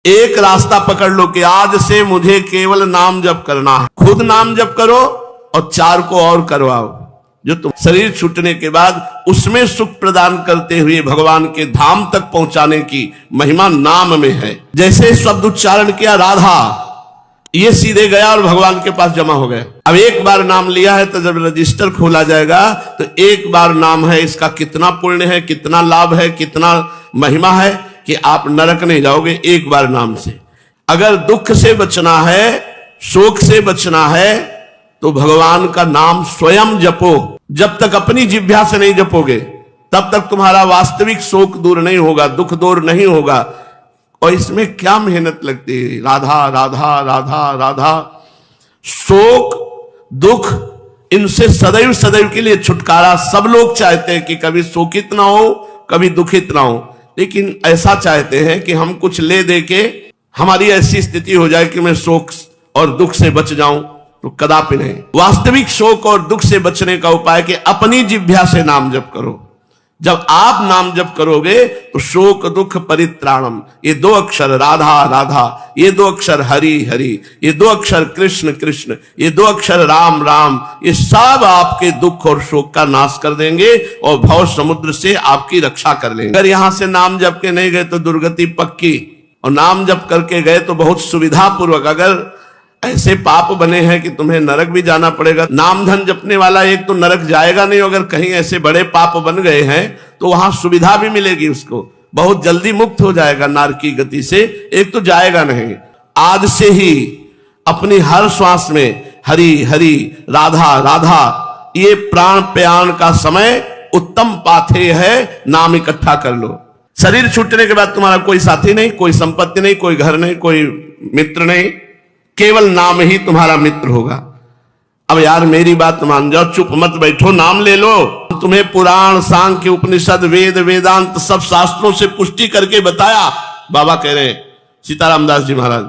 एक रास्ता पकड़ लो कि आज से मुझे केवल नाम जप करना है। खुद नाम जप करो और 4 को और करवाओ। जो तुम शरीर छूटने के बाद उसमें सुख प्रदान करते हुए भगवान के धाम तक पहुंचाने की महिमा नाम में है। जैसे शब्द उच्चारण किया राधा, ये सीधे गया और भगवान के पास जमा हो गया। अब एक बार नाम लिया है तो जब रजिस्टर खोला जाएगा तो एक बार नाम है, इसका कितना पुण्य है, कितना लाभ है, कितना महिमा है कि आप नरक नहीं जाओगे एक बार नाम से। अगर दुख से बचना है, शोक से बचना है तो भगवान का नाम स्वयं जपो। जब तक अपनी जिह्वा से नहीं जपोगे तब तक तुम्हारा वास्तविक शोक दूर नहीं होगा, दुख दूर नहीं होगा। और इसमें क्या मेहनत लगती है, राधा राधा राधा राधा। शोक दुख इनसे सदैव सदैव के लिए छुटकारा सब लोग चाहते हैं कि कभी शोकित ना हो, कभी दुखित ना हो, लेकिन ऐसा चाहते हैं कि हम कुछ ले दे के हमारी ऐसी स्थिति हो जाए कि मैं शोक और दुख से बच जाऊं, तो कदापि नहीं। वास्तविक शोक और दुख से बचने का उपाय कि अपनी जिह्वा से नाम जप करो। जब आप नाम जप करोगे तो शोक दुख परित्राणम, ये 2 अक्षर राधा राधा, ये 2 अक्षर हरि हरि, ये 2 अक्षर कृष्ण कृष्ण, ये 2 अक्षर राम राम, ये सब आपके दुख और शोक का नाश कर देंगे और भव समुद्र से आपकी रक्षा कर लेंगे। अगर यहां से नाम जप के नहीं गए तो दुर्गति पक्की, और नाम जप करके गए तो बहुत सुविधा पूर्वक। अगर ऐसे पाप बने हैं कि तुम्हें नरक भी जाना पड़ेगा, नाम धन जपने वाला एक तो नरक जाएगा नहीं, अगर कहीं ऐसे बड़े पाप बन गए हैं तो वहां सुविधा भी मिलेगी, उसको बहुत जल्दी मुक्त हो जाएगा नारकी गति से, एक तो जाएगा नहीं। आज से ही अपनी हर श्वास में हरि हरि राधा राधा, ये प्राण प्रयाण का समय उत्तम पाथेय है, नाम इकट्ठा कर लो। शरीर छूटने के बाद तुम्हारा कोई साथी नहीं, कोई संपत्ति नहीं, कोई घर नहीं, कोई मित्र नहीं, केवल नाम ही तुम्हारा मित्र होगा। अब यार मेरी बात मान जाओ, चुप मत बैठो, नाम ले लो। तुम्हें पुराण सांख्य उपनिषद वेद वेदांत सब शास्त्रों से पुष्टि करके बताया, बाबा कह रहे हैं सीताराम दास जी महाराज,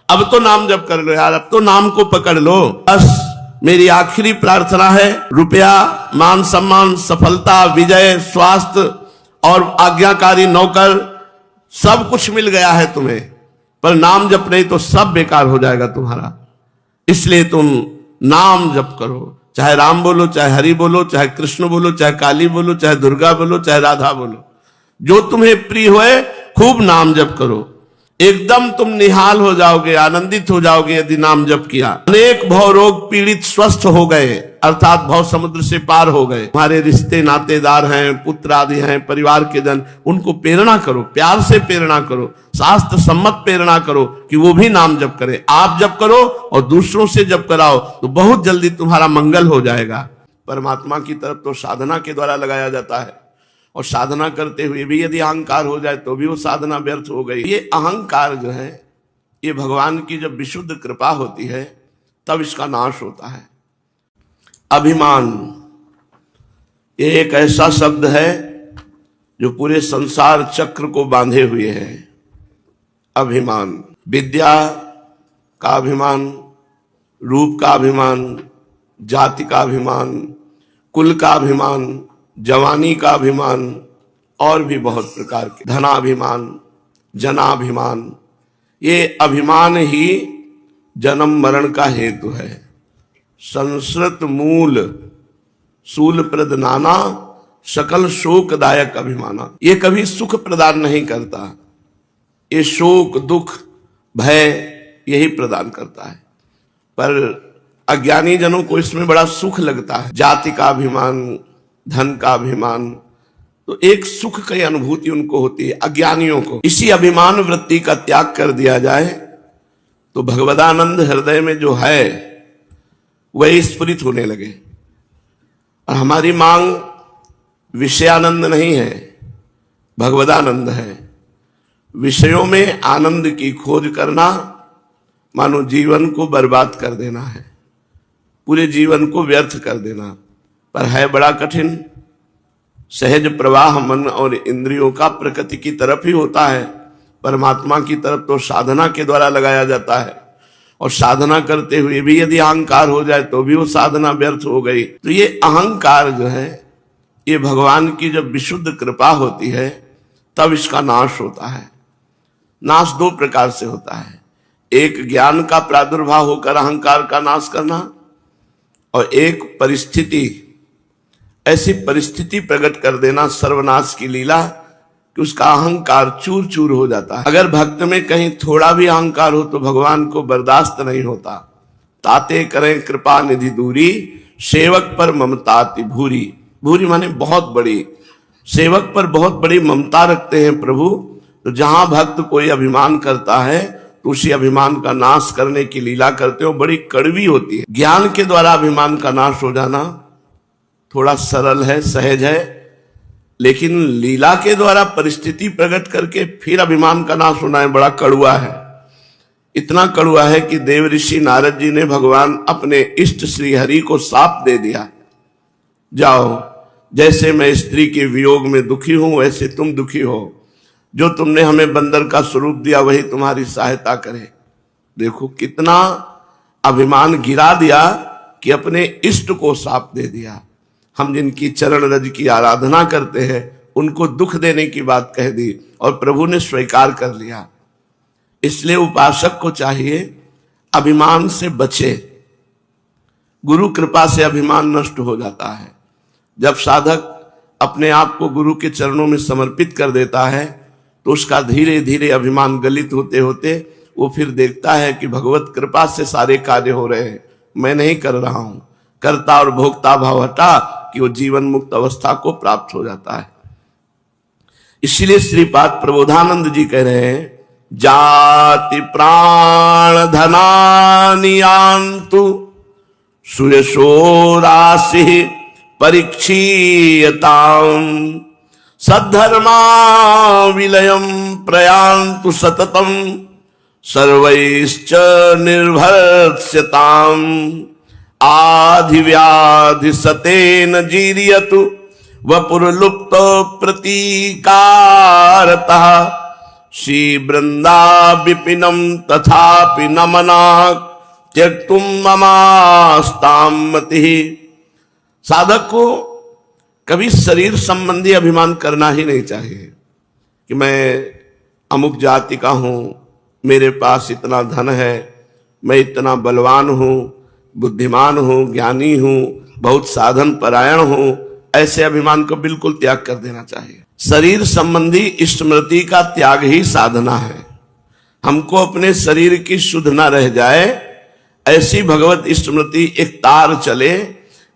अब तो नाम जप कर लो यार, अब तो नाम को पकड़ लो। बस मेरी आखिरी प्रार्थना है, रुपया मान सम्मान सफलता विजय स्वास्थ्य और आज्ञाकारी नौकर सब कुछ मिल गया है तुम्हें, पर नाम जप नहीं तो सब बेकार हो जाएगा तुम्हारा। इसलिए तुम नाम जप करो, चाहे राम बोलो, चाहे हरि बोलो, चाहे कृष्ण बोलो, चाहे काली बोलो, चाहे दुर्गा बोलो, चाहे राधा बोलो, जो तुम्हें प्रिय होए खूब नाम जप करो। एकदम तुम निहाल हो जाओगे, आनंदित हो जाओगे यदि नाम जप किया। अनेक भव रोग पीड़ित स्वस्थ हो गए, अर्थात भव समुद्र से पार हो गए। हमारे रिश्ते नातेदार हैं, पुत्र आदि हैं, परिवार के जन, उनको प्रेरणा करो, प्यार से प्रेरणा करो, शास्त्र सम्मत प्रेरणा करो कि वो भी नाम जप करे। आप जप करो और दूसरों से जप कराओ तो बहुत जल्दी तुम्हारा मंगल हो जाएगा। परमात्मा की तरफ तो साधना के द्वारा लगाया जाता है, और साधना करते हुए भी यदि अहंकार हो जाए तो भी वो साधना व्यर्थ हो गई। ये अहंकार जो है, ये भगवान की जब विशुद्ध कृपा होती है तब इसका नाश होता है। अभिमान, ये एक ऐसा शब्द है जो पूरे संसार चक्र को बांधे हुए है। अभिमान, विद्या का अभिमान, रूप का अभिमान, जाति का अभिमान, कुल का अभिमान, जवानी का अभिमान, और भी बहुत प्रकार के, धनाभिमान, जनाभिमान। ये अभिमान ही जन्म मरण का हेतु है। संस्कृत मूल सूल प्रद नाना सकल शोकदायक अभिमाना, ये कभी सुख प्रदान नहीं करता, ये शोक दुख भय यही प्रदान करता है। पर अज्ञानी जनों को इसमें बड़ा सुख लगता है। जाति का अभिमान, धन का अभिमान, तो एक सुख की अनुभूति उनको होती है अज्ञानियों को। इसी अभिमान वृत्ति का त्याग कर दिया जाए तो भगवदानंद हृदय में जो है वही स्फुरित होने लगे। और हमारी मांग विषयानंद नहीं है, भगवदानंद है। विषयों में आनंद की खोज करना मानो जीवन को बर्बाद कर देना है, पूरे जीवन को व्यर्थ कर देना। पर है बड़ा कठिन। सहज प्रवाह मन और इंद्रियों का प्रकृति की तरफ ही होता है, परमात्मा की तरफ तो साधना के द्वारा लगाया जाता है। और साधना करते हुए भी यदि अहंकार हो जाए तो भी वो साधना व्यर्थ हो गई। तो ये अहंकार जो है, ये भगवान की जब विशुद्ध कृपा होती है तब इसका नाश होता है। नाश दो प्रकार से होता है, एक ज्ञान का प्रादुर्भाव होकर अहंकार का नाश करना, और एक परिस्थिति, ऐसी परिस्थिति प्रकट कर देना सर्वनाश की लीला कि उसका अहंकार चूर चूर हो जाता है। अगर भक्त में कहीं थोड़ा भी अहंकार हो तो भगवान को बर्दाश्त नहीं होता। ताते करें कृपा निधि दूरी, सेवक पर ममता अति भूरी। भूरी माने बहुत बड़ी, सेवक पर बहुत बड़ी ममता रखते हैं प्रभु। तो जहां भक्त कोई अभिमान करता है तो उसी अभिमान का नाश करने की लीला करते हो, बड़ी कड़वी होती है। ज्ञान के द्वारा अभिमान का नाश हो जाना थोड़ा सरल है, सहज है, लेकिन लीला के द्वारा परिस्थिति प्रकट करके फिर अभिमान का नाश होना है, बड़ा कड़वा है। इतना कड़वा है कि देव ऋषि नारद जी ने भगवान अपने इष्ट श्री हरि को शाप दे दिया, जाओ जैसे मैं स्त्री के वियोग में दुखी हूं वैसे तुम दुखी हो, जो तुमने हमें बंदर का स्वरूप दिया वही तुम्हारी सहायता करे। देखो कितना अभिमान गिरा दिया कि अपने इष्ट को शाप दे दिया। हम जिनकी चरण रज की आराधना करते हैं उनको दुख देने की बात कह दी और प्रभु ने स्वीकार कर लिया। इसलिए उपासक को चाहिए अभिमान से बचे। गुरु कृपा से अभिमान नष्ट हो जाता है। जब साधक अपने आप को गुरु के चरणों में समर्पित कर देता है तो उसका धीरे धीरे अभिमान गलित होते होते वो फिर देखता है कि भगवत कृपा से सारे कार्य हो रहे हैं, मैं नहीं कर रहा हूं। कर्ता और भोक्ता भाव हटा कि वो जीवन मुक्त अवस्था को प्राप्त हो जाता है। इसलिए श्रीपाद प्रबोधानंद जी कह रहे हैं, जाति प्राण धनानियांतु सुयशो राशि परीक्षीयताम सद्धर्मा विलयम प्रयांतु सततम सर्वैश्च निर्भर्स्यताम आधिव्याधि सतेन जीर्यतु वपुर्लुप्त प्रतीकारतः श्री वृंदा विपिनम तथापि न मना त्यक्तुम ममास्ताम मतिः। साधक को कभी शरीर संबंधी अभिमान करना ही नहीं चाहिए कि मैं अमुक जाति का हूं, मेरे पास इतना धन है, मैं इतना बलवान हूं, बुद्धिमान हूं, ज्ञानी हूं, बहुत साधन परायण हूं। ऐसे अभिमान को बिल्कुल त्याग कर देना चाहिए। शरीर संबंधी स्मृति का त्याग ही साधना है। हमको अपने शरीर की शुद्ध न रह जाए ऐसी भगवत स्मृति एक तार चले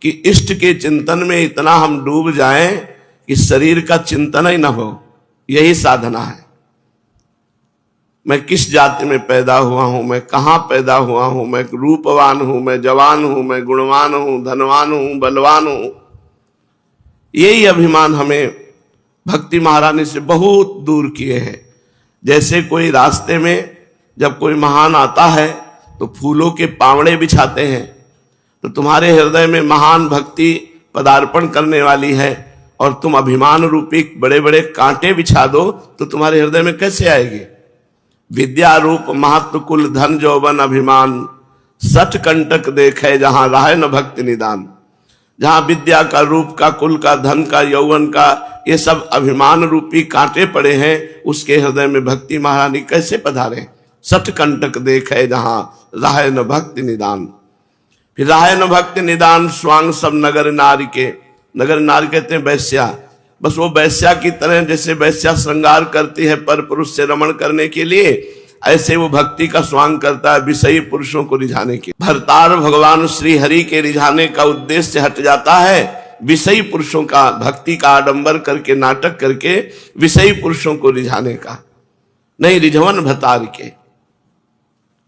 कि इष्ट के चिंतन में इतना हम डूब जाएं कि शरीर का चिंतन ही न हो। यही साधना है। मैं किस जाति में पैदा हुआ हूं, मैं कहां पैदा हुआ हूं, मैं रूपवान हूं, मैं जवान हूं, मैं गुणवान हूं, धनवान हूं, बलवान हूं। यही अभिमान हमें भक्ति महारानी से बहुत दूर किए हैं। जैसे कोई रास्ते में जब कोई महान आता है तो फूलों के पावड़े बिछाते हैं, तो तुम्हारे हृदय में महान भक्ति पदार्पण करने वाली है और तुम अभिमान रूपी बड़े बड़े कांटे बिछा दो तो तुम्हारे हृदय में कैसे आएगी। विद्या रूप महत्व कुल धन जौवन अभिमान सठ कंटक देखे जहां राहे न भक्ति निदान। जहां विद्या का, रूप का, कुल का, धन का, यौवन का, ये सब अभिमान रूपी कांटे पड़े हैं, उसके हृदय में भक्ति महारानी कैसे पधारे। सठ कंटक देखे जहां राहे न भक्ति निदान। फिर राहे न भक्ति निदान स्वांग सब नगर नारी के। नगर नारी कहते हैं वैश्या। बस वो वैश्या की तरह जैसे वैश्या श्रृंगार करती है पर पुरुष से रमण करने के लिए, ऐसे वो भक्ति का स्वांग करता है विषयी पुरुषों को रिझाने के। भरतार भगवान श्री हरि के रिझाने का उद्देश्य हट जाता है विषयी पुरुषों का, भक्ति का आडंबर करके, नाटक करके विषयी पुरुषों को रिझाने का, नहीं रिझवन भतार के।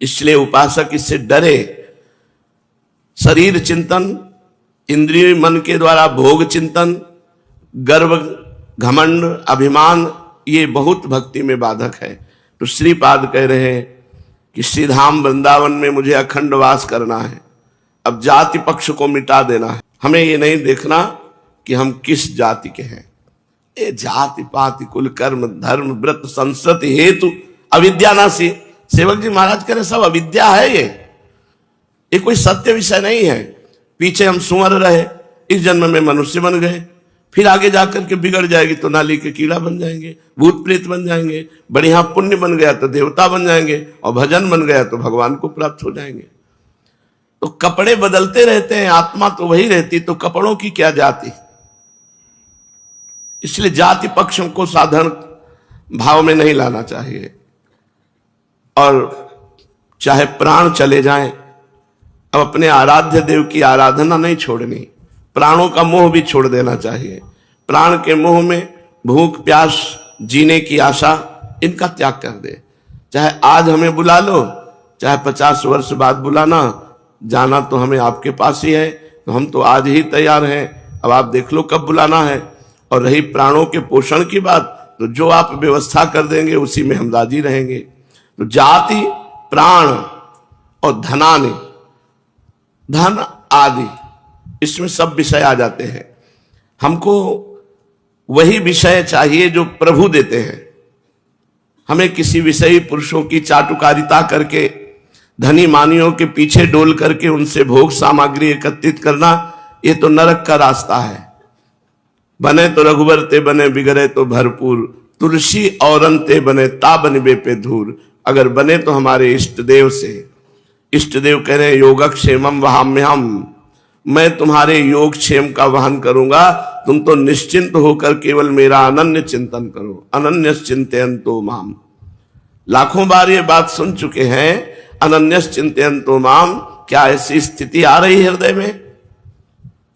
इसलिए उपासक इससे डरे। शरीर चिंतन, इंद्रिय मन के द्वारा भोग चिंतन, गर्व, घमंड, अभिमान, ये बहुत भक्ति में बाधक है। तो श्रीपाद कह रहे हैं कि श्रीधाम वृंदावन में मुझे अखंड वास करना है। अब जाति पक्ष को मिटा देना है। हमें ये नहीं देखना कि हम किस जाति के हैं। ये जाति पाति कुल कर्म धर्म व्रत संस्कृति हेतु अविद्या नासी। सेवक जी महाराज कह रहे सब अविद्या है। ये कोई सत्य विषय नहीं है। पीछे हम सुअर रहे, इस जन्म में मनुष्य बन गए, फिर आगे जाकर के बिगड़ जाएगी तो नाली के कीड़ा बन जाएंगे, भूत प्रेत बन जाएंगे, बढ़िया पुण्य बन गया तो देवता बन जाएंगे, और भजन बन गया तो भगवान को प्राप्त हो जाएंगे। तो कपड़े बदलते रहते हैं, आत्मा तो वही रहती, तो कपड़ों की क्या जाति। इसलिए जाति पक्षों को साधारण भाव में नहीं लाना चाहिए। और चाहे प्राण चले जाएं, अब अपने आराध्य देव की आराधना नहीं छोड़नी, प्राणों का मोह भी छोड़ देना चाहिए। प्राण के मोह में भूख प्यास, जीने की आशा, इनका त्याग कर दे। चाहे आज हमें बुला लो, चाहे 50 वर्ष बाद बुलाना, जाना तो हमें आपके पास ही है, तो हम तो आज ही तैयार हैं। अब आप देख लो कब बुलाना है। और रही प्राणों के पोषण की बात, तो जो आप व्यवस्था कर देंगे उसी में हम राजी रहेंगे। तो जाति, प्राण और धनानि, धन आदि, इसमें सब विषय आ जाते हैं। हमको वही विषय चाहिए जो प्रभु देते हैं। हमें किसी विषयी पुरुषों की चाटुकारिता करके, धनी मानियों के पीछे डोल करके उनसे भोग सामग्री एकत्रित करना, ये तो नरक का रास्ता है। बने तो रघुबर ते बने, बिगड़े तो भरपूर, तुलसी औरन ते बने, ता बनबे पे धूर। अगर बने तो हमारे इष्ट देव से। इष्ट देव कह रहे योगक्षेमम वहाम्यहम, मैं तुम्हारे योग क्षेम का वहन करूंगा, तुम तो निश्चिंत होकर केवल मेरा अनन्य चिंतन करो। अनन्य चिंतयन्तो माम, लाखों बार ये बात सुन चुके हैं, अनन्य चिंतयन्तो माम। क्या ऐसी स्थिति आ रही हृदय में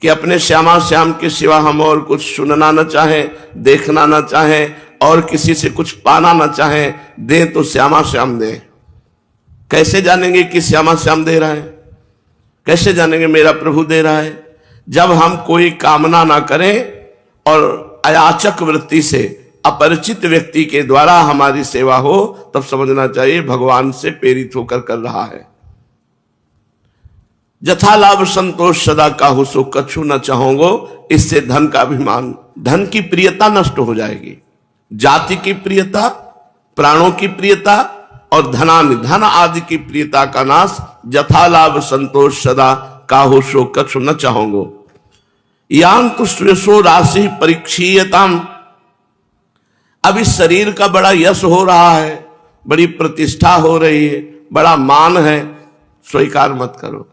कि अपने श्यामा श्याम के सिवा हम और कुछ सुनना न चाहें, देखना न चाहें, और किसी से कुछ पाना न चाहें? दे तो श्यामा श्याम दे। कैसे जानेंगे कि श्यामा श्याम दे रहा है? कैसे जानेंगे मेरा प्रभु दे रहा है? जब हम कोई कामना ना करें और अयाचक वृत्ति से अपरिचित व्यक्ति के द्वारा हमारी सेवा हो, तब समझना चाहिए भगवान से प्रेरित होकर कर रहा है। जथा लाभ संतोष सदा काहू सो कछु न चाहोगो, इससे धन का अभिमान, धन की प्रियता नष्ट हो जाएगी। जाति की प्रियता, प्राणों की प्रियता और धन आदि की प्रियता का नाश। जथा लाभ संतोष सदा काहू सो कछु न चाहोगो। यान तो श्रेषो राशि परीक्षीयताम, अब इस शरीर का बड़ा यश हो रहा है, बड़ी प्रतिष्ठा हो रही है, बड़ा मान है, स्वीकार मत करो।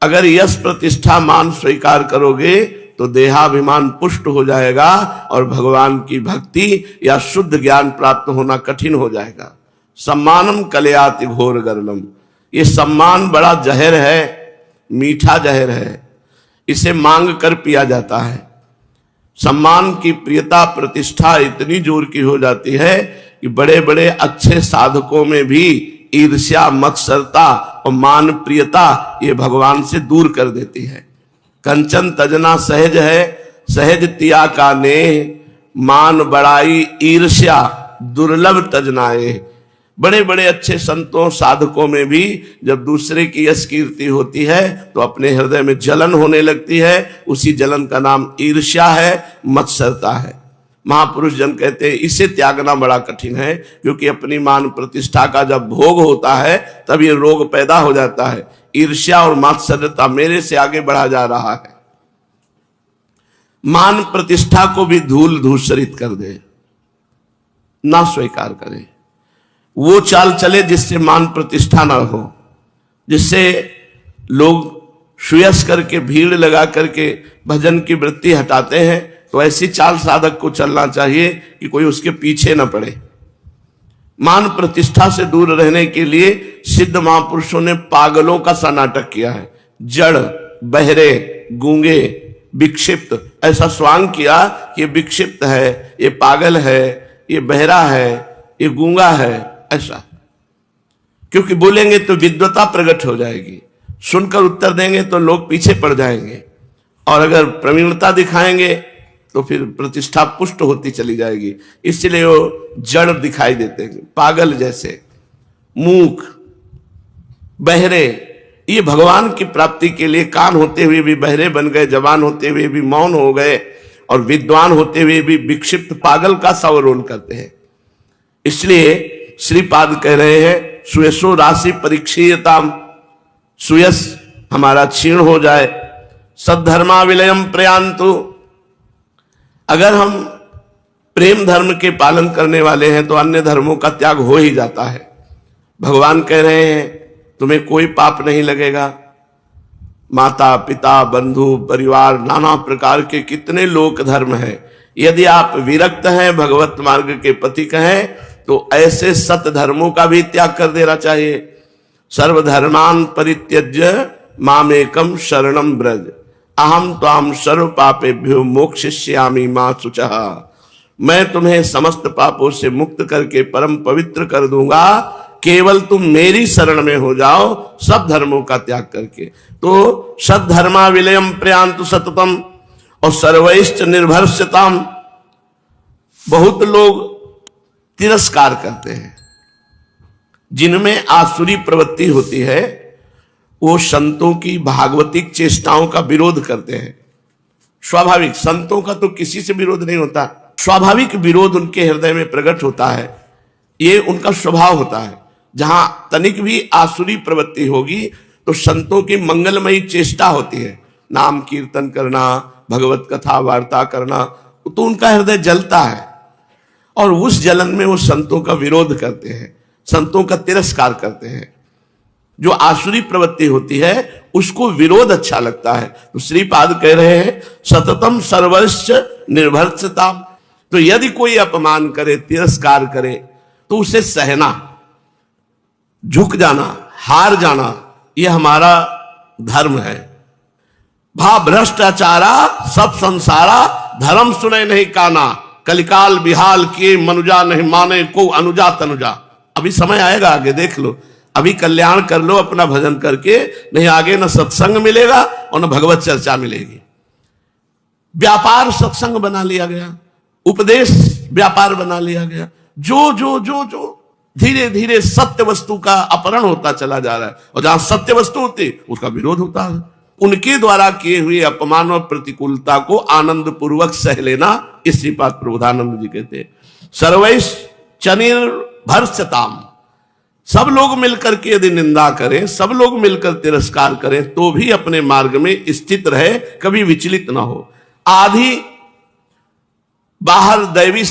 अगर यश प्रतिष्ठा मान स्वीकार करोगे तो देहाभिमान पुष्ट हो जाएगा और भगवान की भक्ति या शुद्ध ज्ञान प्राप्त होना कठिन हो जाएगा। सम्मानम कलयाति घोर गर्लम, ये सम्मान बड़ा जहर है, मीठा जहर है, इसे मांग कर पिया जाता है। सम्मान की प्रियता प्रतिष्ठा इतनी जोर की हो जाती है कि बड़े बड़े अच्छे साधकों में भी ईर्ष्या, मत्सरता और मान प्रियता ये भगवान से दूर कर देती है। कंचन तजना सहज है, सहज तिया का नेह, मान बड़ाई ईर्ष्या दुर्लभ तजनाए। बड़े बड़े अच्छे संतों साधकों में भी जब दूसरे की यश कीर्ति होती है तो अपने हृदय में जलन होने लगती है। उसी जलन का नाम ईर्ष्या है, मत्सरता है। महापुरुष जन कहते हैं इसे त्यागना बड़ा कठिन है, क्योंकि अपनी मान प्रतिष्ठा का जब भोग होता है तब ये रोग पैदा हो जाता है। ईर्ष्या और मात्सर्यता मेरे से आगे बढ़ा जा रहा है। मान प्रतिष्ठा को भी धूल धूसरित कर दे, ना स्वीकार करे। वो चाल चले जिससे मान प्रतिष्ठा ना हो, जिससे लोग सुयस करके भीड़ लगा करके भजन की वृत्ति हटाते हैं, तो ऐसी चाल साधक को चलना चाहिए कि कोई उसके पीछे न पड़े। मान प्रतिष्ठा से दूर रहने के लिए सिद्ध महापुरुषों ने पागलों का सा नाटक किया है। जड़, बहरे, गूंगे, विक्षिप्त, ऐसा स्वांग किया कि ये विक्षिप्त है, ये पागल है, ये बहरा है, ये गूंगा है, ऐसा। क्योंकि बोलेंगे तो विद्वता प्रकट हो जाएगी, सुनकर उत्तर देंगे तो लोग पीछे पड़ जाएंगे, और अगर प्रवीणता दिखाएंगे तो फिर प्रतिष्ठा पुष्ट होती चली जाएगी। इसलिए वो जड़ दिखाई देते हैं, पागल जैसे, मूक, बहरे। ये भगवान की प्राप्ति के लिए कान होते हुए भी बहरे बन गए, जवान होते हुए भी मौन हो गए, और विद्वान होते हुए भी विक्षिप्त पागल का सा रोल करते हैं। इसलिए श्रीपाद कह रहे हैं सुयसो राशि परीक्षीयताम, सुयस हमारा क्षीण हो जाए। सद्धर्मा विलयम प्रयांतु, अगर हम प्रेम धर्म के पालन करने वाले हैं तो अन्य धर्मों का त्याग हो ही जाता है। भगवान कह रहे हैं तुम्हें कोई पाप नहीं लगेगा। माता पिता बंधु परिवार नाना प्रकार के कितने लोक धर्म है, यदि आप विरक्त हैं, भगवत मार्ग के पथिक हैं, तो ऐसे सत धर्मों का भी त्याग कर देना चाहिए। सर्वधर्मान परित्यज्य मामेकम शरणम ब्रज अहम त्वाम सर्व पापेभ्यो मोक्षयिष्यामि मा शुचः। मैं तुम्हें समस्त पापों से मुक्त करके परम पवित्र कर दूंगा, केवल तुम मेरी शरण में हो जाओ, सब धर्मों का त्याग करके। तो सद्धर्मा विलयम प्रयांतु सततम और सर्वैश्च निर्भरस्यताम। बहुत लोग तिरस्कार करते हैं, जिनमें आसुरी प्रवृत्ति होती है, वो संतों की भागवतिक चेष्टाओं का विरोध करते हैं। स्वाभाविक, संतों का तो किसी से विरोध नहीं होता, स्वाभाविक विरोध उनके हृदय में प्रकट होता है, ये उनका स्वभाव होता है। जहां तनिक भी आसुरी प्रवृत्ति होगी तो संतों की मंगलमयी चेष्टा होती है, नाम कीर्तन करना, भगवत कथा वार्ता करना, तो उनका हृदय जलता है और उस जलन में वो संतों का विरोध करते हैं, संतों का तिरस्कार करते हैं। जो आसुरी प्रवृत्ति होती है उसको विरोध अच्छा लगता है। तो श्रीपाद कह रहे हैं सततम सर्वश्च निर्भरस्यता। तो यदि कोई अपमान करे, तिरस्कार करे, तो उसे सहना, झुक जाना, हार जाना, यह हमारा धर्म है। भा भ्रष्टाचारा सब संसारा धर्म सुने नहीं काना, कलिकाल बिहाल किए मनुजा नहीं माने को अनुजा तनुजा। अभी समय आएगा, आगे देख लो, अभी कल्याण कर लो अपना भजन करके, नहीं आगे न सत्संग मिलेगा और न भगवत चर्चा मिलेगी। व्यापार सत्संग बना लिया गया, उपदेश व्यापार बना लिया गया। जो जो जो जो धीरे धीरे सत्य वस्तु का अपहरण होता चला जा रहा है, और जहां सत्य वस्तु होती उसका विरोध होता है। उनके द्वारा किए हुए अपमान और प्रतिकूलता को आनंद पूर्वक सह लेना, इस श्रीपाद प्रबोधानंद जी कहते हैं सर्वैश चनिर्भरस्यताम। सब लोग मिलकर के यदि निंदा करें, सब लोग मिलकर तिरस्कार करें, तो भी अपने मार्ग में स्थित रहे, कभी विचलित ना हो। आधी बाहर दैवी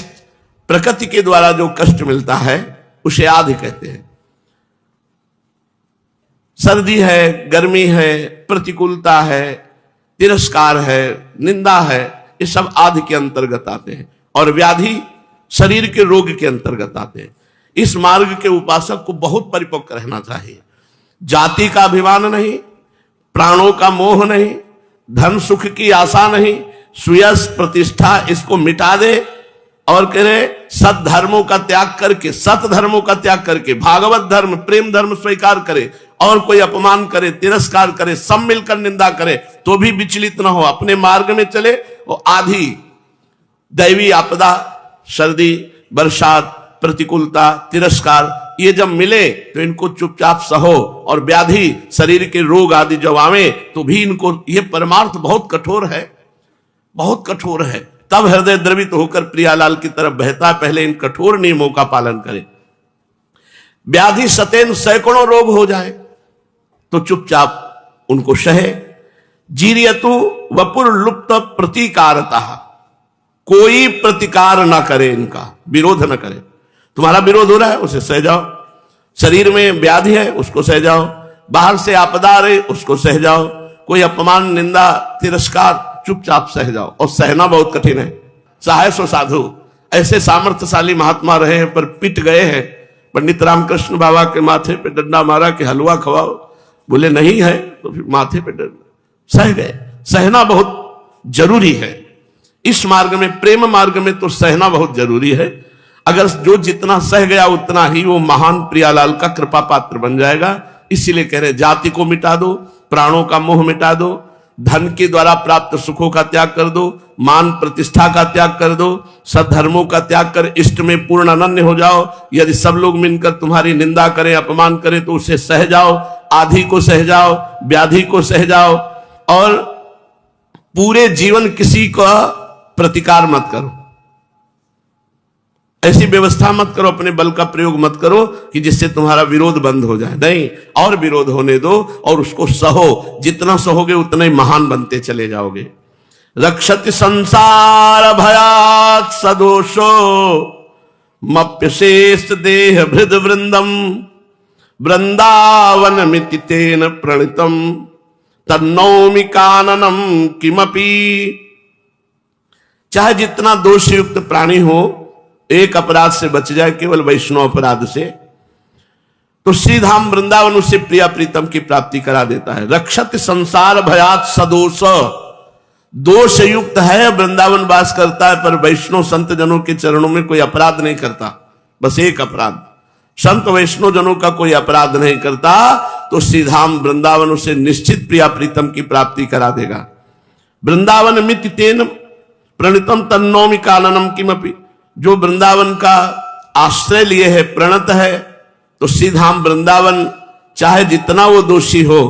प्रकृति के द्वारा जो कष्ट मिलता है उसे आदि कहते हैं। सर्दी है, गर्मी है, प्रतिकूलता है, तिरस्कार है, निंदा है, ये सब आदि के अंतर्गत आते हैं। और व्याधि शरीर के रोग के अंतर्गत आते हैं। इस मार्ग के उपासक को बहुत परिपक्व रहना चाहिए। जाति का अभिमान नहीं, प्राणों का मोह नहीं, धन सुख की आशा नहीं, सुयश प्रतिष्ठा इसको मिटा दे और करे सत धर्मों का त्याग करके, सत धर्मों का त्याग करके भागवत धर्म प्रेम धर्म स्वीकार करे, और कोई अपमान करे, तिरस्कार करे, सब मिलकर निंदा करे, तो भी विचलित ना हो, अपने मार्ग में चले। और आधी दैवी आपदा, सर्दी, बरसात, प्रतिकूलता, तिरस्कार, ये जब मिले तो इनको चुपचाप सहो। और व्याधि शरीर के रोग आदि जब आवे तो भी इनको, ये परमार्थ बहुत कठोर है, बहुत कठोर है। तब हृदय द्रवित होकर प्रियालाल की तरफ बहता, पहले इन कठोर नियमों का पालन करें। व्याधि सतेन सैकड़ों रोग हो जाए तो चुपचाप उनको सहे। जीरियतु वपुर लुप्त प्रतिकारता, कोई प्रतिकार ना करे, इनका विरोध ना करे। तुम्हारा विरोध हो रहा है उसे सह जाओ, शरीर में व्याधि है उसको सह जाओ, बाहर से आपदा आ रही उसको सह जाओ, कोई अपमान निंदा तिरस्कार चुपचाप सह जाओ। और सहना बहुत कठिन है। सहाय सो साधु, ऐसे सामर्थ्यशाली महात्मा रहे हैं पर पिट गए हैं। पंडित रामकृष्ण बाबा के माथे पे डंडा मारा कि हलवा खवाओ, बोले नहीं है, तो फिर माथे पे डंडा, सह गए। सहना बहुत जरूरी है इस मार्ग में, प्रेम मार्ग में तो सहना बहुत जरूरी है। अगर जो जितना सह गया उतना ही वो महान प्रियालाल का कृपा पात्र बन जाएगा। इसीलिए कह रहे जाति को मिटा दो, प्राणों का मोह मिटा दो, धन के द्वारा प्राप्त सुखों का त्याग कर दो, मान प्रतिष्ठा का त्याग कर दो, सद्धर्मों का त्याग कर इष्ट में पूर्ण अनन्य हो जाओ। यदि सब लोग मिलकर तुम्हारी निंदा करें, अपमान करें, तो उसे सह जाओ, आधि को सह जाओ, व्याधि को सह जाओ, और पूरे जीवन किसी का प्रतिकार मत करो, ऐसी व्यवस्था मत करो, अपने बल का प्रयोग मत करो कि जिससे तुम्हारा विरोध बंद हो जाए। नहीं, और विरोध होने दो और उसको सहो। जितना सहोगे उतना ही महान बनते चले जाओगे। रक्षति संसार भयात् सदोषो मप्यशेष देह भृद वृंदम वृंदावन मिति तेन प्रणितम तन्नौमि काननम किमपि। चाहे जितना दोष युक्त प्राणी हो, एक अपराध से बच जाए, केवल वैष्णव अपराध से, तो श्री धाम वृंदावन उसे प्रिया प्रीतम की प्राप्ति करा देता है। रक्षत संसार भयात सदोष, दोष युक्त है, वृंदावन वास करता है, पर वैष्णव संत जनों के चरणों में कोई अपराध नहीं करता। बस एक अपराध, संत वैष्णव जनों का कोई अपराध नहीं करता, तो श्री धाम वृंदावन उसे निश्चित प्रिया प्रीतम की प्राप्ति करा देगा। वृंदावन मिति तेन प्रणितम तन्नौमि काननम किमपि। जो वृंदावन का आश्रय लिए है, प्रणत है, तो श्री धाम वृंदावन चाहे जितना वो दोषी हो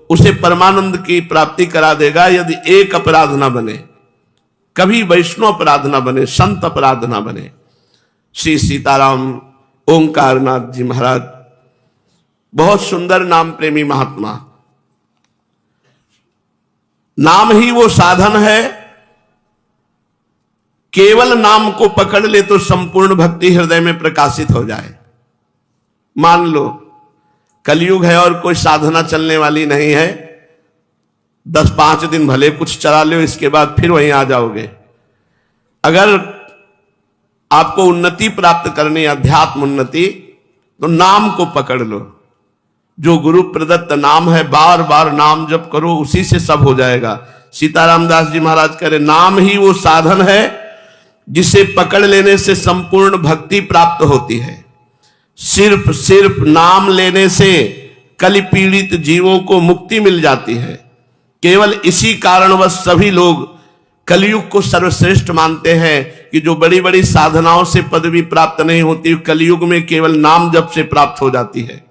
उसे परमानंद की प्राप्ति करा देगा, यदि एक अपराध ना बने, कभी वैष्णव अपराध ना बने, संत अपराध ना बने। श्री सीताराम ओंकारनाथ जी महाराज बहुत सुंदर नाम प्रेमी महात्मा। नाम ही वो साधन है, केवल नाम को पकड़ ले तो संपूर्ण भक्ति हृदय में प्रकाशित हो जाए। मान लो कलयुग है और कोई साधना चलने वाली नहीं है, 10-5 दिन भले कुछ चला लो, इसके बाद फिर वहीं आ जाओगे। अगर आपको उन्नति प्राप्त करनी, अध्यात्म उन्नति, तो नाम को पकड़ लो। जो गुरु प्रदत्त नाम है, बार बार नाम जप करो, उसी से सब हो जाएगा। सीताराम दास जी महाराज कह रहे, नाम ही वो साधन है जिसे पकड़ लेने से संपूर्ण भक्ति प्राप्त होती है। सिर्फ नाम लेने से कलि पीड़ित जीवों को मुक्ति मिल जाती है। केवल इसी कारणवश सभी लोग कलयुग को सर्वश्रेष्ठ मानते हैं कि जो बड़ी बड़ी साधनाओं से पदवी प्राप्त नहीं होती, कलयुग में केवल नाम जप से प्राप्त हो जाती है।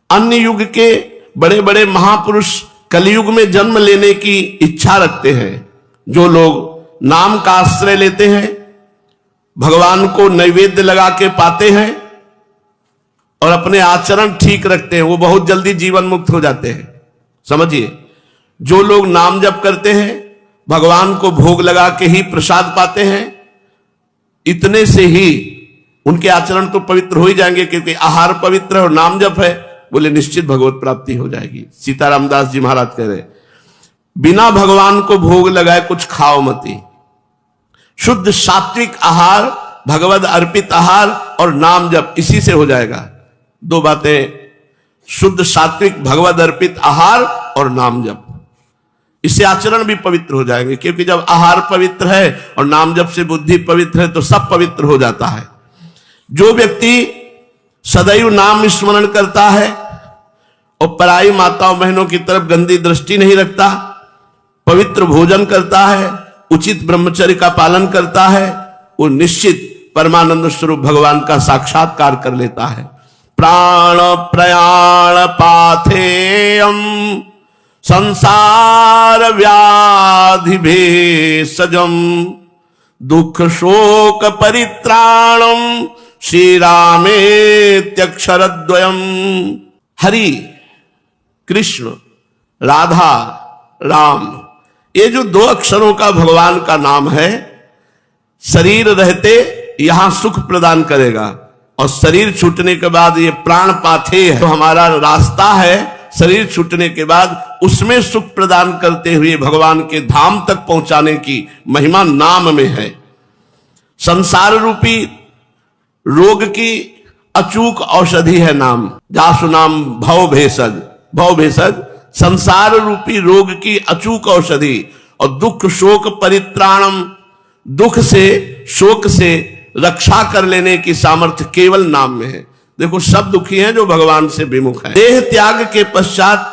अन्य युग के बड़े बड़े महापुरुष कलयुग में जन्म लेने की इच्छा रखते हैं। जो लोग नाम का आश्रय लेते हैं, भगवान को नैवेद्य लगा के पाते हैं और अपने आचरण ठीक रखते हैं, वो बहुत जल्दी जीवन मुक्त हो जाते हैं। समझिए, जो लोग नाम जप करते हैं, भगवान को भोग लगा के ही प्रसाद पाते हैं, इतने से ही उनके आचरण तो पवित्र हो ही जाएंगे, क्योंकि आहार पवित्र है और नाम जप है, बोले निश्चित भगवत प्राप्ति हो जाएगी। सीताराम दास जी महाराज कह रहे, बिना भगवान को भोग लगाए कुछ खाओ मती। शुद्ध सात्विक आहार, भगवद अर्पित आहार और नाम जप, इसी से हो जाएगा। 2 बातें, शुद्ध सात्विक भगवद अर्पित आहार और नाम जप, इससे आचरण भी पवित्र हो जाएंगे। क्योंकि जब आहार पवित्र है और नाम जप से बुद्धि पवित्र है, तो सब पवित्र हो जाता है। जो व्यक्ति सदैव नाम स्मरण करता है और पराई माताओं बहनों की तरफ गंदी दृष्टि नहीं रखता, पवित्र भोजन करता है, उचित ब्रह्मचर्य का पालन करता है, वो निश्चित परमानंद स्वरूप भगवान का साक्षात्कार कर लेता है। प्राण प्रयाण पाथेयम संसार व्याधि भेषजम दुख शोक परित्राणम श्री रामेत्यक्षरद्वयम। हरि कृष्ण, राधा, राम, ये जो 2 अक्षरों का भगवान का नाम है, शरीर रहते यहां सुख प्रदान करेगा और शरीर छूटने के बाद ये प्राण पाथे है, तो हमारा रास्ता है शरीर छूटने के बाद उसमें सुख प्रदान करते हुए भगवान के धाम तक पहुंचाने की महिमा नाम में है। संसार रूपी रोग की अचूक औषधि है नाम। जासु नाम भव भेषज, भव भेषज संसार रूपी रोग की अचूक औषधि। और दुख शोक परित्राणम, दुख से शोक से रक्षा कर लेने की सामर्थ्य केवल नाम में है। देखो, सब दुखी हैं जो भगवान से विमुख है। देह त्याग के पश्चात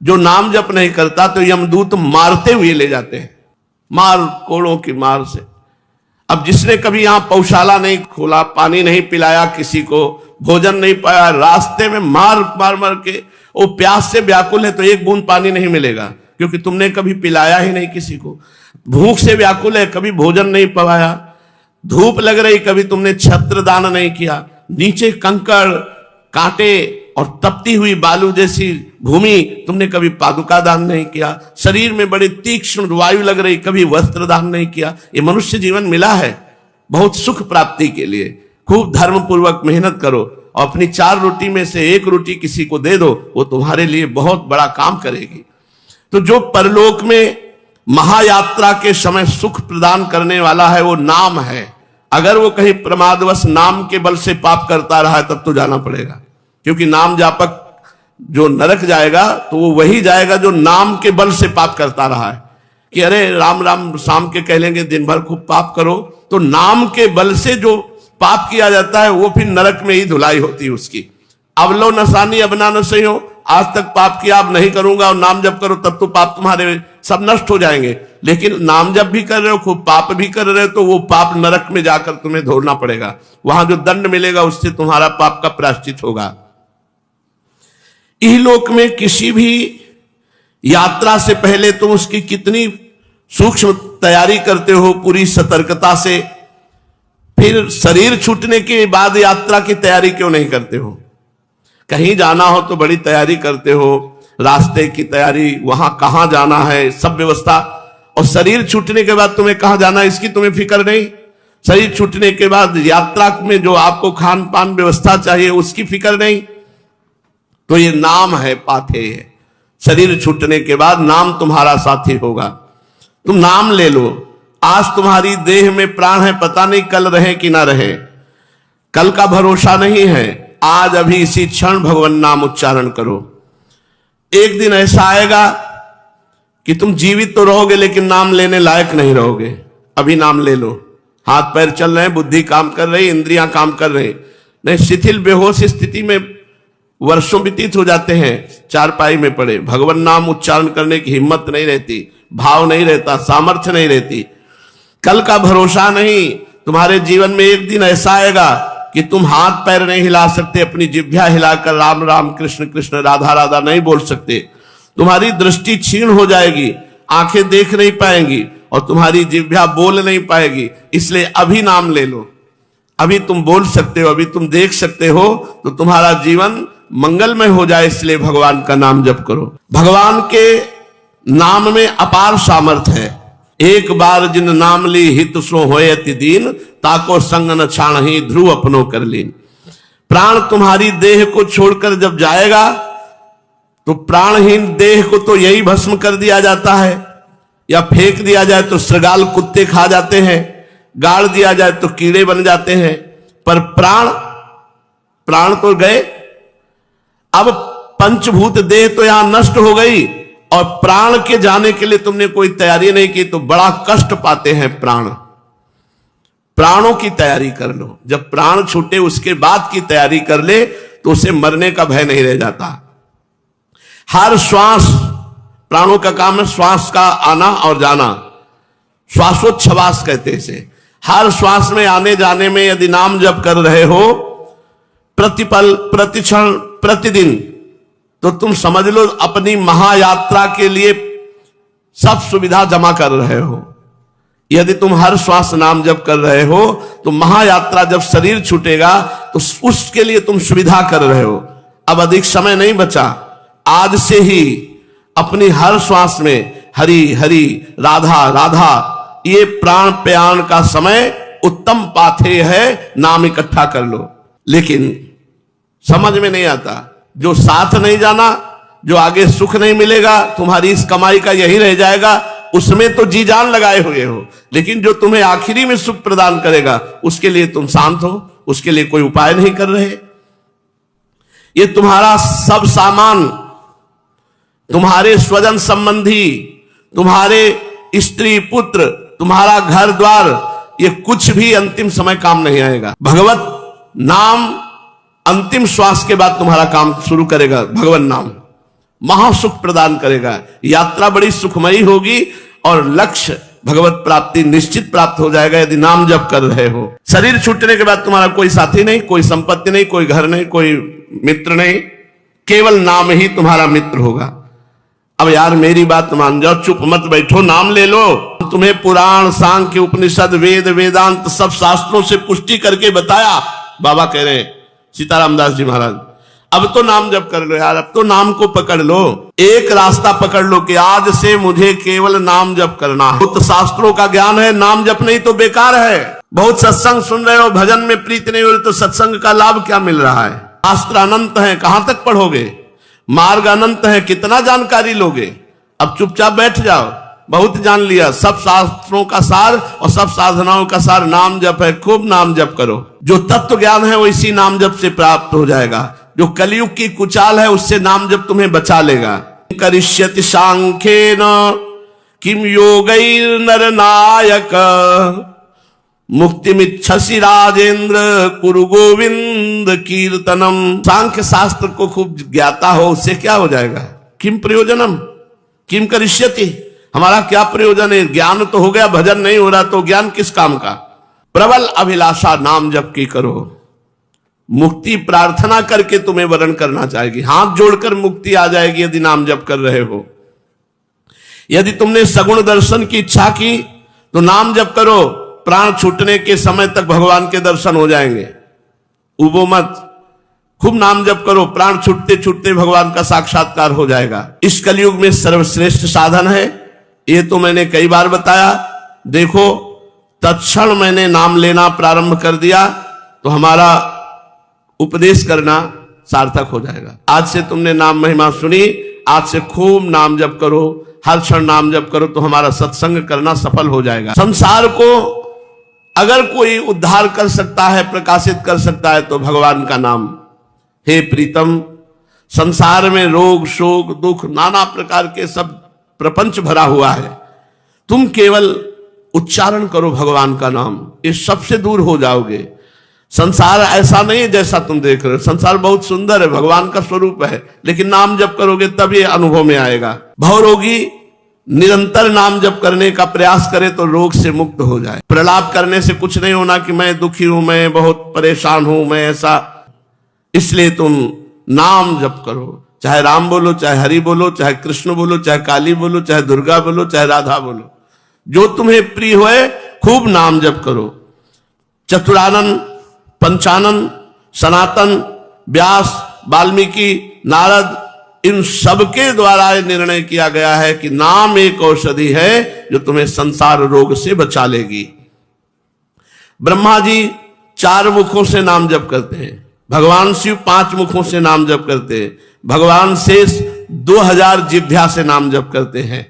जो नाम जप नहीं करता तो यमदूत मारते हुए ले जाते हैं, मार कोड़ों की मार से। अब जिसने कभी यहां पौशाला नहीं खोला, पानी नहीं पिलाया किसी को, भोजन नहीं पाया, रास्ते में मार मार मार के वो प्यास से व्याकुल है तो एक बूंद पानी नहीं मिलेगा, क्योंकि तुमने कभी पिलाया ही नहीं किसी को। भूख से व्याकुल है, कभी भोजन नहीं पवाया। धूप लग रही, कभी तुमने छत्र दान नहीं किया। नीचे कंकड़ कांटे और तपती हुई बालू जैसी भूमि, तुमने कभी पादुका दान नहीं किया। शरीर में बड़ी तीक्ष्ण वायु लग रही, कभी वस्त्र दान नहीं किया। ये मनुष्य जीवन मिला है बहुत सुख प्राप्ति के लिए। खूब धर्म पूर्वक मेहनत करो और अपनी 4 रोटी में से 1 रोटी किसी को दे दो, वो तुम्हारे लिए बहुत बड़ा काम करेगी। तो जो परलोक में महायात्रा के समय सुख प्रदान करने वाला है वो नाम है। अगर वो कहीं प्रमादवश नाम के बल से पाप करता रहा तब तो जाना पड़ेगा, क्योंकि नाम जापक जो नरक जाएगा तो वो वही जाएगा जो नाम के बल से पाप करता रहा है। कि अरे राम राम शाम के कह लेंगे दिन भर खूब पाप करो, तो नाम के बल से जो पाप किया जाता है वो फिर नरक में ही धुलाई होती है उसकी। अब लो नसानी अब ना नशे हो, आज तक पाप किया अब नहीं करूंगा और नाम जब करो तब तो पाप तुम्हारे सब नष्ट हो जाएंगे। लेकिन नाम जब भी कर रहे हो, खूब पाप भी कर रहे हो, तो वो पाप नरक में जाकर तुम्हें धोना पड़ेगा। वहां जो दंड मिलेगा उससे तुम्हारा पाप का प्रायश्चित होगा। इहलोक में किसी भी यात्रा से पहले तुम उसकी कितनी सूक्ष्म तैयारी करते हो, पूरी सतर्कता से। फिर शरीर छूटने के बाद यात्रा की तैयारी क्यों नहीं करते हो? कहीं जाना हो तो बड़ी तैयारी करते हो, रास्ते की तैयारी, वहां कहां जाना है, सब व्यवस्था। और शरीर छूटने के बाद तुम्हें कहां जाना है इसकी तुम्हें फिक्र नहीं। शरीर छूटने के बाद यात्रा में जो आपको खान पान व्यवस्था चाहिए उसकी फिक्र नहीं। तो ये नाम है पाथेय है। शरीर छूटने के बाद नाम तुम्हारा साथी होगा। तुम नाम ले लो। आज तुम्हारी देह में प्राण है, पता नहीं कल रहे कि ना रहे, कल का भरोसा नहीं है। आज अभी इसी क्षण भगवान नाम उच्चारण करो। एक दिन ऐसा आएगा कि तुम जीवित तो रहोगे लेकिन नाम लेने लायक नहीं रहोगे। अभी नाम ले लो। हाथ पैर चल रहे हैं, बुद्धि काम कर रही, इंद्रियां काम कर रही, नहीं शिथिल बेहोश स्थिति में वर्षों व्यतीत हो जाते हैं, चारपाई में पड़े, भगवान नाम उच्चारण करने की हिम्मत नहीं रहती, भाव नहीं रहता, सामर्थ्य नहीं रहती, कल का भरोसा नहीं। तुम्हारे जीवन में एक दिन ऐसा आएगा कि तुम हाथ पैर नहीं हिला सकते, अपनी जिह्वा हिलाकर राम राम कृष्ण कृष्ण राधा राधा नहीं बोल सकते। तुम्हारी दृष्टि क्षीण हो जाएगी, आंखें देख नहीं पाएंगी और तुम्हारी जिह्वा बोल नहीं पाएगी। इसलिए अभी नाम ले लो। अभी तुम बोल सकते हो, अभी तुम देख सकते हो, तो तुम्हारा जीवन मंगलमय हो जाए। इसलिए भगवान का नाम जप करो। भगवान के नाम में अपार सामर्थ्य है। एक बार जिन नाम ली हित सो होए अति दीन, ताको संग न छाण ही ध्रुव अपनो कर लीन। प्राण तुम्हारी देह को छोड़कर जब जाएगा तो प्राणहीन देह को तो यही भस्म कर दिया जाता है, या फेंक दिया जाए तो श्रृगाल कुत्ते खा जाते हैं, गाड़ दिया जाए तो कीड़े बन जाते हैं। पर प्राण तो गए। अब पंचभूत देह तो यहां नष्ट हो गई और प्राण के जाने के लिए तुमने कोई तैयारी नहीं की तो बड़ा कष्ट पाते हैं प्राण। प्राणों की तैयारी कर लो। जब प्राण छूटे उसके बाद की तैयारी कर ले तो उसे मरने का भय नहीं रह जाता। हर श्वास, प्राणों का काम है श्वास का आना और जाना, श्वासोच्छ्वास कहते हैं इसे। हर श्वास में आने जाने में यदि नाम जप कर रहे हो प्रतिपल प्रतिक्षण प्रतिदिन, तो तुम समझ लो अपनी महायात्रा के लिए सब सुविधा जमा कर रहे हो। यदि तुम हर श्वास नाम जप कर रहे हो तो महायात्रा जब शरीर छूटेगा तो उसके लिए तुम सुविधा कर रहे हो। अब अधिक समय नहीं बचा, आज से ही अपनी हर श्वास में हरि हरि राधा राधा, ये प्राण प्रयाण का समय उत्तम पाथेय है। नाम इकट्ठा कर लो। लेकिन समझ में नहीं आता, जो साथ नहीं जाना, जो आगे सुख नहीं मिलेगा, तुम्हारी इस कमाई का यही रह जाएगा, उसमें तो जी जान लगाए हुए हो, लेकिन जो तुम्हें आखिरी में सुख प्रदान करेगा उसके लिए तुम शांत हो, उसके लिए कोई उपाय नहीं कर रहे। ये तुम्हारा सब सामान, तुम्हारे स्वजन संबंधी, तुम्हारे स्त्री पुत्र, तुम्हारा घर द्वार, ये कुछ भी अंतिम समय काम नहीं आएगा। भगवत नाम अंतिम श्वास के बाद तुम्हारा काम शुरू करेगा। भगवान नाम महासुख प्रदान करेगा। यात्रा बड़ी सुखमयी होगी और लक्ष्य भगवत प्राप्ति निश्चित प्राप्त हो जाएगा यदि नाम जप कर रहे हो। शरीर छूटने के बाद तुम्हारा कोई साथी नहीं, कोई संपत्ति नहीं, कोई घर नहीं, कोई मित्र नहीं, केवल नाम ही तुम्हारा मित्र होगा। अब यार मेरी बात मान जाओ, चुप मत बैठो, नाम ले लो। तुम्हें पुराण सांख्य उपनिषद वेद वेदांत सब शास्त्रों से पुष्टि करके बताया। बाबा कह रहे हैं सीताराम दास जी महाराज, अब तो नाम जप कर लो यार, अब तो नाम को पकड़ लो। एक रास्ता पकड़ लो कि आज से मुझे केवल नाम जप करना है। तो शास्त्रों का ज्ञान है, नाम जप नहीं तो बेकार है। बहुत सत्संग सुन रहे हो, भजन में प्रीति नहीं हो रही, तो सत्संग का लाभ क्या मिल रहा है? शास्त्र अनंत है, कहां तक पढ़ोगे? मार्ग अनंत है, कितना जानकारी लोगे? अब चुपचाप बैठ जाओ, बहुत जान लिया। सब शास्त्रों का सार और सब साधनाओं का सार नाम जप है। खूब नाम जप करो। जो तत्व ज्ञान है वो इसी नाम जप से प्राप्त हो जाएगा। जो कलयुग की कुचाल है उससे नाम जप तुम्हें बचा लेगा। करिष्यति सांख्येन किम योगैर नर नायक मुक्तिमिच्छसि राजेंद्र कुरु गोविंद कीर्तनम। सांख्य शास्त्र को खूब ज्ञाता हो, उससे क्या हो जाएगा? किम प्रयोजनम किम करिष्यति, हमारा क्या प्रयोजन है? ज्ञान तो हो गया, भजन नहीं हो रहा, तो ज्ञान किस काम का? प्रबल अभिलाषा नाम जप की करो। मुक्ति प्रार्थना करके तुम्हें वरण करना चाहेगी। हाथ जोड़कर मुक्ति आ जाएगी यदि नाम जप कर रहे हो। यदि तुमने सगुण दर्शन की इच्छा की तो नाम जप करो, प्राण छूटने के समय तक भगवान के दर्शन हो जाएंगे। उबो मत, खूब नाम जप करो, प्राण छूटते छूटते भगवान का साक्षात्कार हो जाएगा। इस कलयुग में सर्वश्रेष्ठ साधन है, ये तो मैंने कई बार बताया। देखो, तत्क्षण मैंने नाम लेना प्रारंभ कर दिया तो हमारा उपदेश करना सार्थक हो जाएगा। आज से तुमने नाम महिमा सुनी, आज से खूब नाम जप करो, हर क्षण नाम जप करो तो हमारा सत्संग करना सफल हो जाएगा। संसार को अगर कोई उद्धार कर सकता है, प्रकाशित कर सकता है तो भगवान का नाम। हे प्रीतम, संसार में रोग शोक दुख नाना प्रकार के सब प्रपंच भरा हुआ है। तुम केवल उच्चारण करो भगवान का नाम, इस सबसे दूर हो जाओगे। संसार ऐसा नहीं है जैसा तुम देख रहे हो। संसार बहुत सुंदर है, भगवान का स्वरूप है, लेकिन नाम जप करोगे तब ये अनुभव में आएगा। भवरोगी निरंतर नाम जप करने का प्रयास करे तो रोग से मुक्त हो जाए। प्रलाप करने से कुछ नहीं होना कि मैं दुखी हूं, मैं बहुत परेशान हूं, मैं ऐसा। इसलिए तुम नाम जप करो, चाहे राम बोलो, चाहे हरि बोलो, चाहे कृष्ण बोलो, चाहे काली बोलो, चाहे दुर्गा बोलो, चाहे राधा बोलो, जो तुम्हें प्रिय होए खूब नाम जप करो। चतुरानन, पंचानन, सनातन, व्यास, वाल्मीकि, नारद, इन सबके द्वारा निर्णय किया गया है कि नाम एक औषधि है जो तुम्हें संसार रोग से बचा लेगी। ब्रह्मा जी 4 मुखों से नाम जप करते हैं, भगवान शिव 5 मुखों से नाम जप करते हैं, भगवान शेष 2000 जिह्वा से नाम जप करते हैं,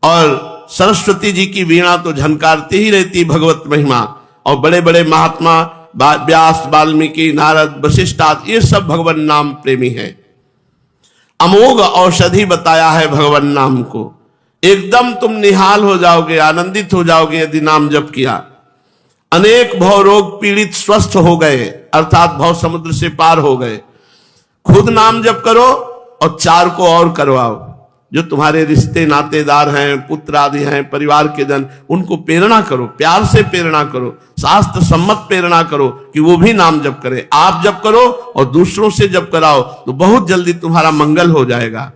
और सरस्वती जी की वीणा तो झनकारती ही रहती भगवत महिमा। और बड़े बड़े महात्मा व्यास, वाल्मीकि, नारद, वशिष्ठ आदि ये सब भगवान नाम प्रेमी हैं। अमोघ औषधि बताया है भगवान नाम को। एकदम तुम निहाल हो जाओगे, आनंदित हो जाओगे यदि नाम जप किया। अनेक भव रोग पीड़ित स्वस्थ हो गए, अर्थात भव समुद्र से पार हो गए। खुद नाम जप करो और 4 को और करवाओ। जो तुम्हारे रिश्ते नातेदार हैं, पुत्र आदि हैं, परिवार के जन, उनको प्रेरणा करो, प्यार से प्रेरणा करो, शास्त्र सम्मत प्रेरणा करो कि वो भी नाम जप करें। आप जप करो और दूसरों से जप कराओ तो बहुत जल्दी तुम्हारा मंगल हो जाएगा।